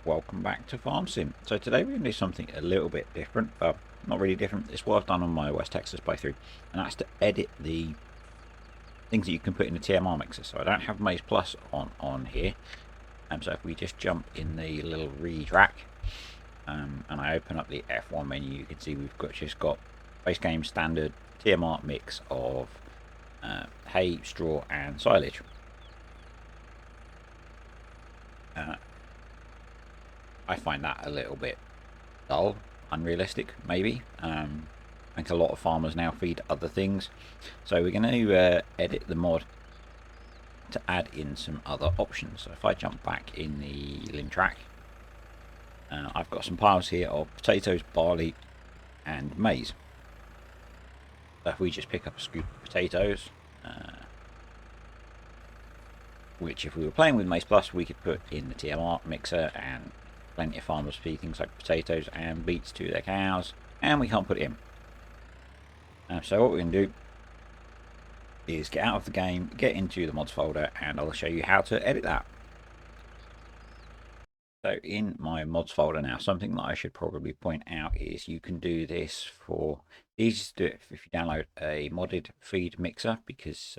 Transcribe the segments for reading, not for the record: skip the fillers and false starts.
Welcome back to Farm Sim. So today we're going to do something a little bit different. Well, not really different. It's what I've done on my West Texas playthrough, and that's to edit the things that you can put in the TMR mixer. So I don't have Maize Plus on here. So if we just jump in the little re-track, and I open up the F1 menu, you can see we've just got base game standard TMR mix of hay, straw, and silage. I find that a little bit dull, unrealistic, maybe. I think a lot of farmers now feed other things. So we're going to edit the mod to add in some other options. So if I jump back in the limb track, I've got some piles here of potatoes, barley, and maize. So if we just pick up a scoop of potatoes, which if we were playing with Maize Plus, we could put in the TMR mixer, and plenty of farmers feed things like potatoes and beets to their cows, and we can't put it in. So what we're going to do is get out of the game, get into the mods folder, and I'll show you how to edit that. So in my mods folder now, something that I should probably point out is you can do this for, easiest to do it if you download a modded feed mixer, because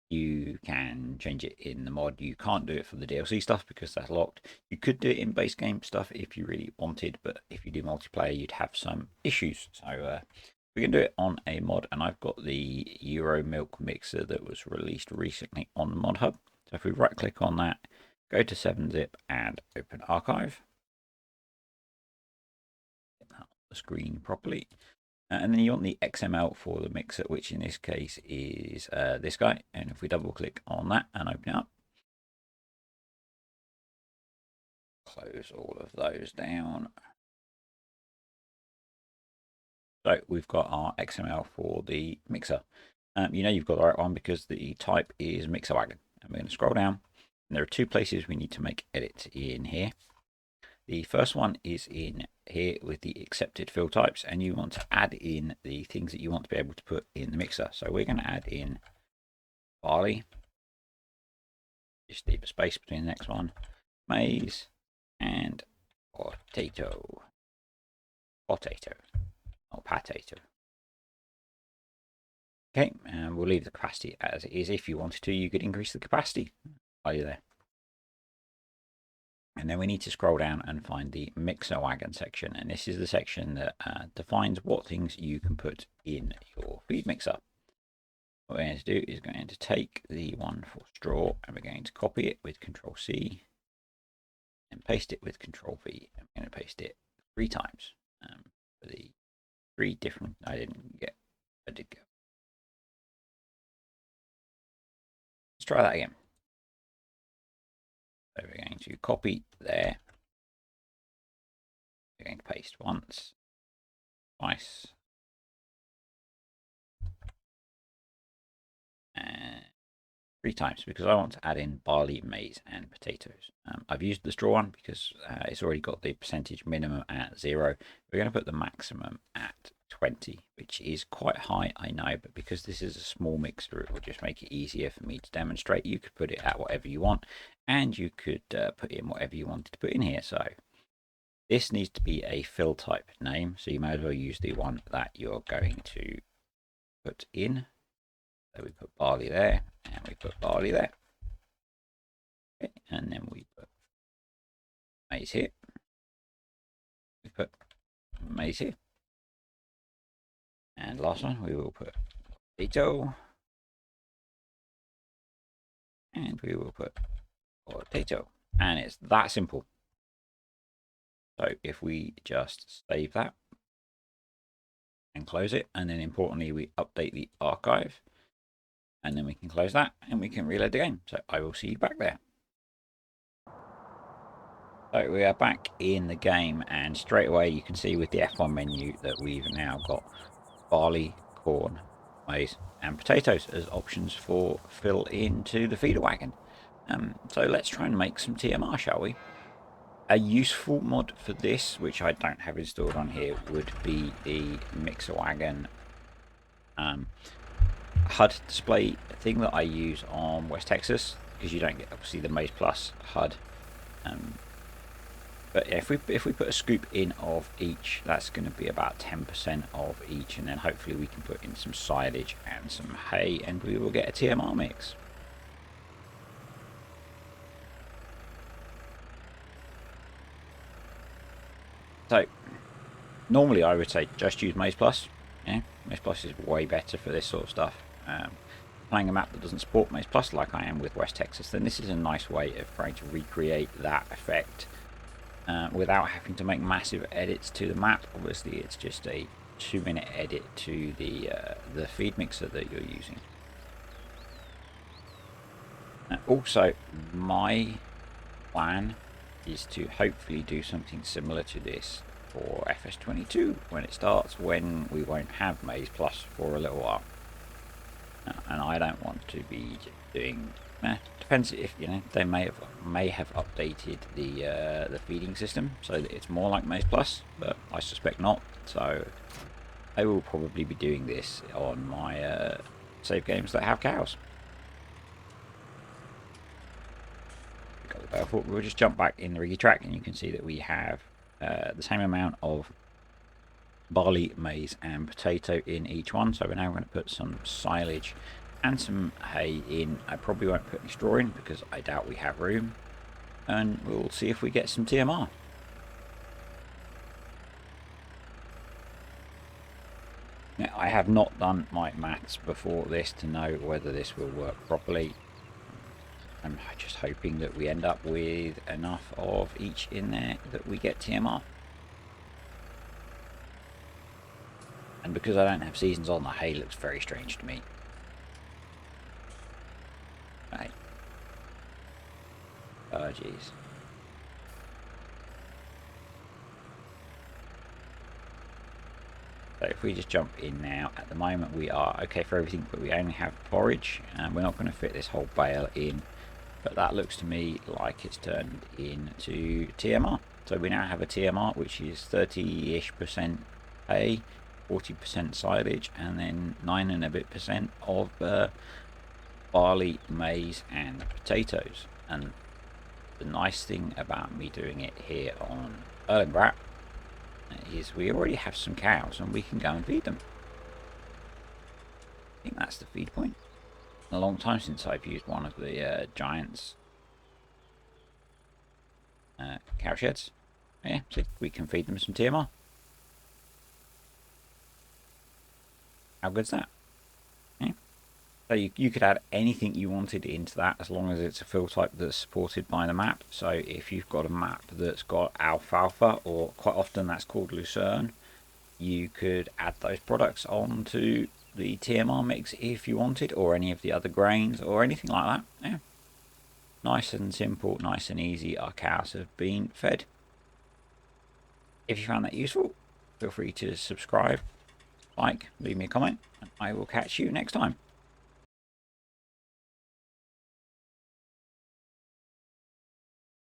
you can change it in the mod. You can't do it for the DLC stuff because that's locked. You could do it in base game stuff if you really wanted, but if you do multiplayer, you'd have some issues. So we can do it on a mod, and I've got the Euro Milk mixer that was released recently on the Mod Hub. So if we right click on that, go to 7-zip and open archive. Get that on the screen properly. And then you want the XML for the mixer, which in this case is this guy. And if we double click on that and open it up, close all of those down. So we've got our XML for the mixer. You know you've got the right one because the type is mixer wagon. And we're going to scroll down. And there are two places we need to make edits in here. The first one is in here with the accepted fill types, and you want to add in the things that you want to be able to put in the mixer. So we're going to add in barley. Just leave a space between the next one. Maize and potato. Potato. Not potato. Okay, and we'll leave the capacity as it is. If you wanted to, you could increase the capacity while you're there. And then we need to scroll down and find the mixer wagon section. And this is the section that defines what things you can put in your feed mixer. What we're going to do is going to take the one for straw, and we're going to copy it with Control C and paste it with Control V. I'm going to paste it 3 times for the 3 different. I did go. Let's try that again. So we're going to copy there. We're going to paste once, twice, and 3 times, because I want to add in barley, maize, and potatoes. I've used the straw one because it's already got the percentage minimum at 0. We're going to put the maximum at 20, which is quite high, I know, but because this is a small mixture, it will just make it easier for me to demonstrate. You could put it at whatever you want, and you could put in whatever you wanted to put in here. So this needs to be a fill type name, so you may as well use the one that you're going to put in. So we put barley there, and we put barley there. Okay, and then we put maize here. We put maize here. And last one, we will put potato. And we will put potato. And it's that simple. So if we just save that and close it, and then importantly, we update the archive, and then we can close that and we can reload the game. So I will see you back there. So we are back in the game, and straight away you can see with the F1 menu that we've now got barley, corn, maize, and potatoes as options for fill into the feeder wagon. So let's try and make some TMR, shall we? A useful mod for this, which I don't have installed on here, would be the mixer wagon HUD display thing that I use on West Texas, because you don't get obviously the Maize Plus HUD But if we put a scoop in of each, that's going to be about 10% of each, and then hopefully we can put in some silage and some hay, and we will get a TMR mix. So normally I would say just use Maize Plus. Yeah, Maize Plus is way better for this sort of stuff. Playing a map that doesn't support Maize Plus like I am with West Texas, then this is a nice way of trying to recreate that effect without having to make massive edits to the map. Obviously it's just a 2-minute edit to the feed mixer that you're using. Also, my plan is to hopefully do something similar to this for FS22 when it starts, when we won't have Maize Plus for a little while. And I don't want to be doing. Depends if they may have updated the feeding system so that it's more like Maize Plus, but I suspect not. So I will probably be doing this on my save games that have cows. We'll just jump back in the Riggy track, and you can see that we have the same amount of barley, maize and potato in each one. So we're now going to put some silage and some hay in. I probably won't put any straw in because I doubt we have room, and we'll see if we get some TMR. Now, I have not done my maths before this to know whether this will work properly. I'm just hoping that we end up with enough of each in there that we get TMR. And because I don't have seasons on, the hay looks very strange to me. Right. Oh, jeez. So if we just jump in now, at the moment we are okay for everything, but we only have forage, and we're not going to fit this whole bale in. But that looks to me like it's turned into TMR. So we now have a TMR which is 30-ish% hay, 40% silage, and then 9 and a bit % of barley, maize and potatoes. And the nice thing about me doing it here on Erlenbrat is we already have some cows and we can go and feed them. I think that's the feed point. A long time since I've used one of the Giants cow sheds. Yeah, so we can feed them some TMR. How good's that? Yeah. So you could add anything you wanted into that as long as it's a fill type that's supported by the map. So if you've got a map that's got alfalfa, or quite often that's called lucerne, you could add those products onto the TMR mix if you wanted, or any of the other grains or anything like that. Yeah. Nice and simple, nice and easy. Our cows have been fed. If you found that useful, feel free to subscribe, like, leave me a comment, and I will catch you next time.